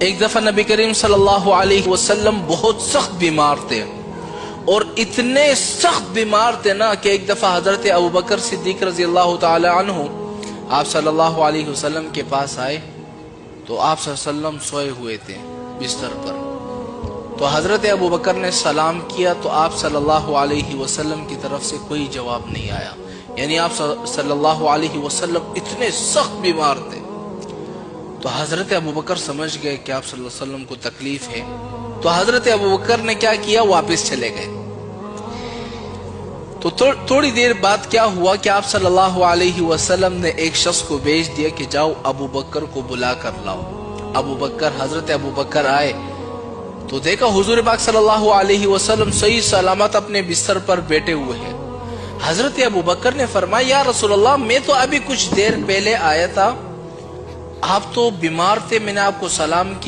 ایک دفعہ نبی کریم صلی اللہ علیہ وسلم بہت سخت بیمار تھے، اور اتنے سخت بیمار تھے نا کہ ایک دفعہ حضرت ابوبکر صدیق رضی اللہ تعالی عنہ آپ صلی اللہ علیہ وسلم کے پاس آئے تو آپ صلی اللہ علیہ وسلم سوئے ہوئے تھے بستر پر. تو حضرت ابوبکر نے سلام کیا تو آپ صلی اللہ علیہ وسلم کی طرف سے کوئی جواب نہیں آیا. یعنی آپ صلی اللہ علیہ وسلم اتنے سخت بیمار تھے. تو حضرت ابوبکر سمجھ گئے کہ آپ صلی اللہ علیہ وسلم کو تکلیف ہے. تو حضرت ابوبکر نے کیا کیا، واپس چلے گئے. تو تھوڑی دیر بعد کیا ہوا کہ آپ صلی اللہ علیہ وسلم نے ایک شخص کو بھیج دیا کہ جاؤ ابوبکر کو بلا کر لاؤ. حضرت ابوبکر آئے تو دیکھا حضور پاک صلی اللہ علیہ وسلم صحیح سلامت اپنے بستر پر بیٹھے ہوئے ہیں. حضرت ابوبکر نے فرمایا یا رسول اللہ، میں تو ابھی کچھ دیر پہلے آیا تھا، آپ تو بیمار تھے، میں نے آپ کو سلام کیا.